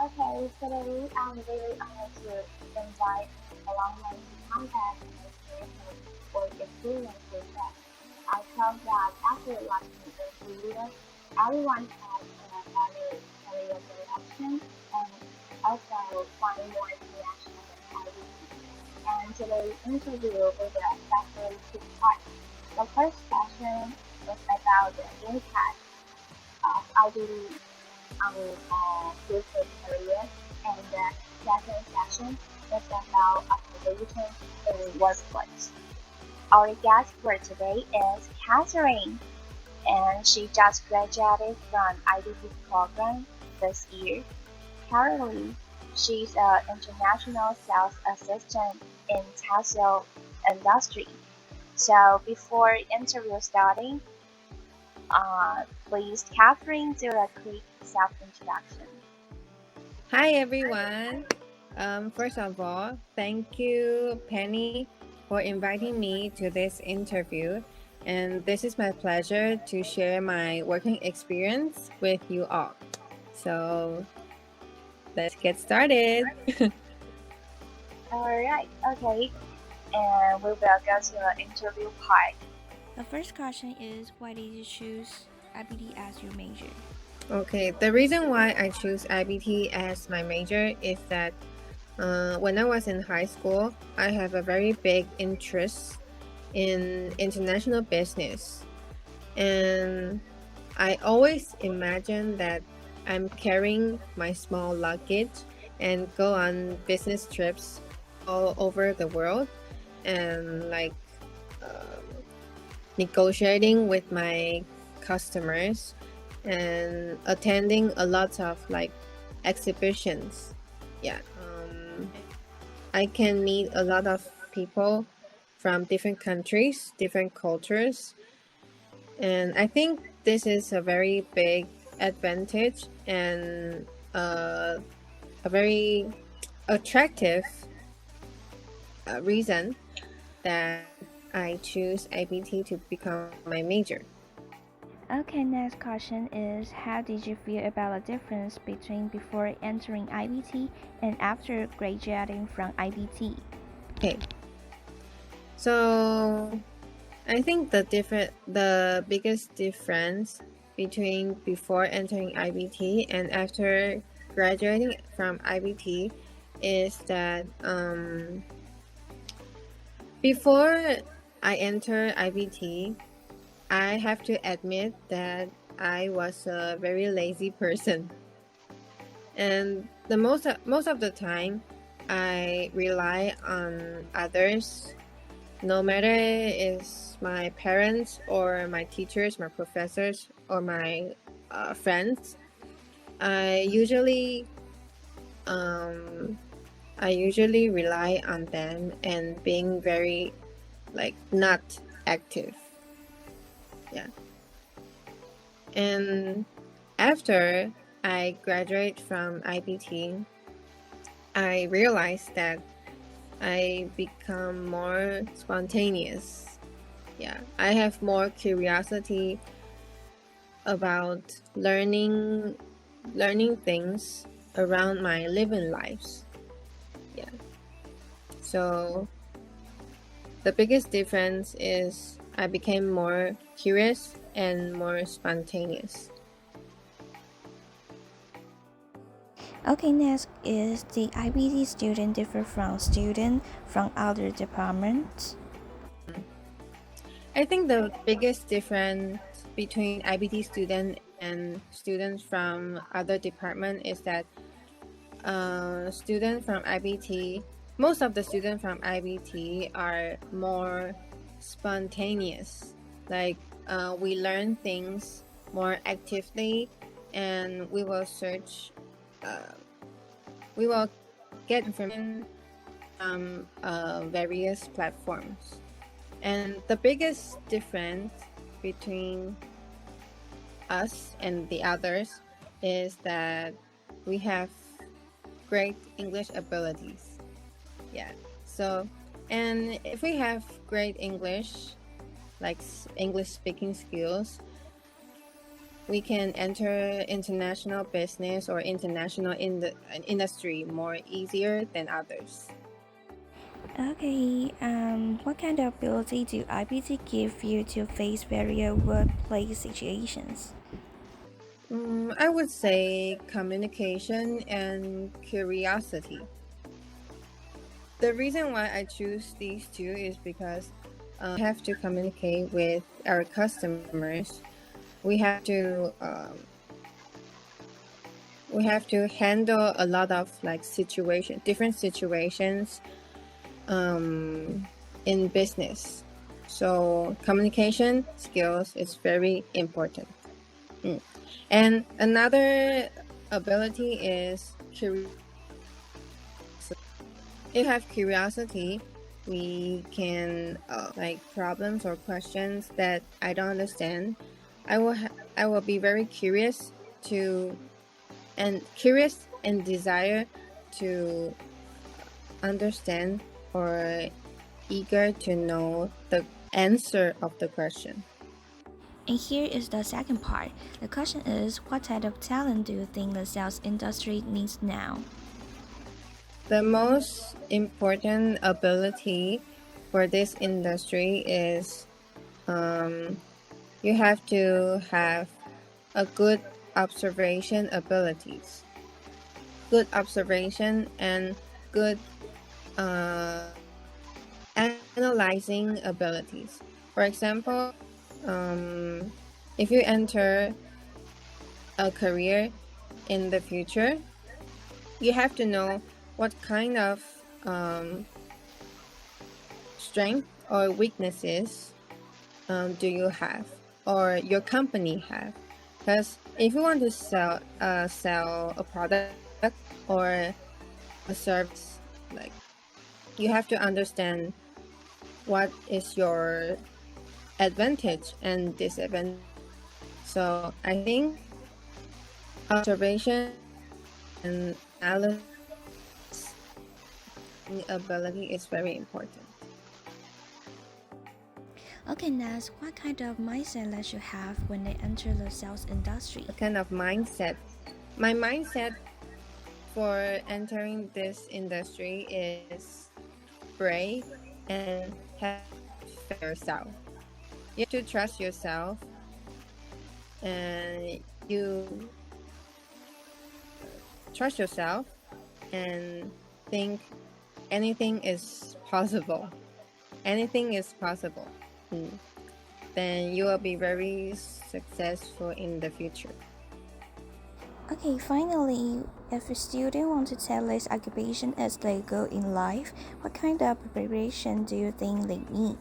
Okay, today I'm really honored to invite Alumni to contact and share her work experience with us. I hope that after watching this video, everyone has a better career direction and also find more connection with IBT. And today's interview will be especially two parts. The first session was about the impact of IBT future career, and the second session is about observation in workplace. Our guest for today is Catherine, and she just graduated from IDP program this year. Currently, she's an international sales assistant in textile industry. So before interview starting, please Catherine do a quick self-introduction. Hi everyone. First of all, thank you, Penny, for inviting me to this interview. And this is my pleasure to share my working experience with you all. So let's get started. Alright, okay. And we will go to the interview part. The first question is, why did you choose IBD as your major? Okay, the reason why I choose IBT as my major is that when I was in high school, I have a very big interest in international business. And I always imagine that I'm carrying my small luggage and go on business trips all over the world and um, negotiating with my customers and attending a lot of exhibitions. Yeah, I can meet a lot of people from different countries, different cultures, and I think this is a very big advantage and a very attractive reason that I choose IBT to become my major. Okay, next question is, how did you feel about the difference between before entering IBT and after graduating from IBT? Okay, so I think the biggest difference between before entering IBT and after graduating from IBT is that before I enter IBT, I have to admit that I was a very lazy person, and the most of the time, I rely on others. No matter it's my parents or my teachers, my professors, or my friends, I usually um, I usually rely on them and being very not active. Yeah. And after I graduate from IBT, I realized that I become more spontaneous. Yeah, I have more curiosity about learning things around my living lives. Yeah. So the biggest difference is I became more curious and more spontaneous. Okay, next is, the IBT student differ from student from other departments? I think the biggest difference between IBT student and students from other department is that students from IBT, most of the students from IBT are more spontaneous. We learn things more actively, and uh, we will get information from various platforms. And the biggest difference between us and the others is that we have great English abilities. Yeah. So, and if we have great English, English speaking skills, we can enter international business or international industry more easier than others. Okay, what kind of ability do IBT give you to face various workplace situations? I would say communication and curiosity. The reason why I choose these two is because we have to communicate with our customers. We have to handle a lot of like different situations in business. So communication skills is very important. And another ability is curiosity. If you have curiosity, we can like problems or questions that I don't understand. I will be very curious and desire to understand or eager to know the answer of the question. And here is the second part. The question is, what type of talent do you think the sales industry needs now? The most important ability for this industry is you have to have a good observation abilities, good observation and good analyzing abilities. For example, if you enter a career in the future, you have to know what kind of strength or weaknesses do you have or your company have. Because if you want to sell a product or a service, like you have to understand what is your advantage and disadvantage. So I think observation and analysis ability is very important. Okay, Naz, what kind of mindset that you have when they enter the sales industry? What kind of mindset? My mindset for entering this industry is brave and have faith in yourself. You have to trust yourself and you trust yourself and think anything is possible. Anything is possible. Then you will be very successful in the future. Okay, finally, if a student wants to take this occupation as they go in life, what kind of preparation do you think they need?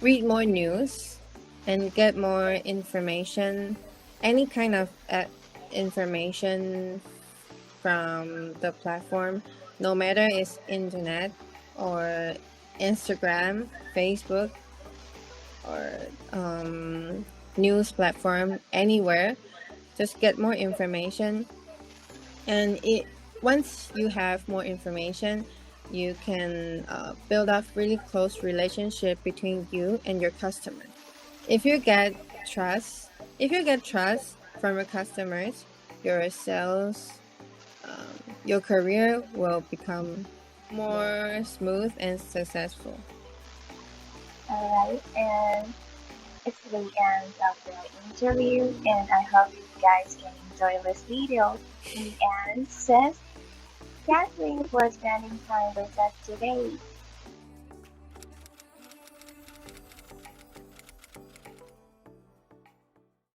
Read more news and get more information, any kind of information from the platform, no matter it's internet or Instagram, Facebook, or news platform, anywhere. Just get more information, and once you have more information, you can build up really close relationship between you and your customer. If you get trust from your customers, your sales, your career will become more smooth and successful. Alright, and it's the end of the interview, and I hope you guys can enjoy this video. And says Kathleen for spending time with us today.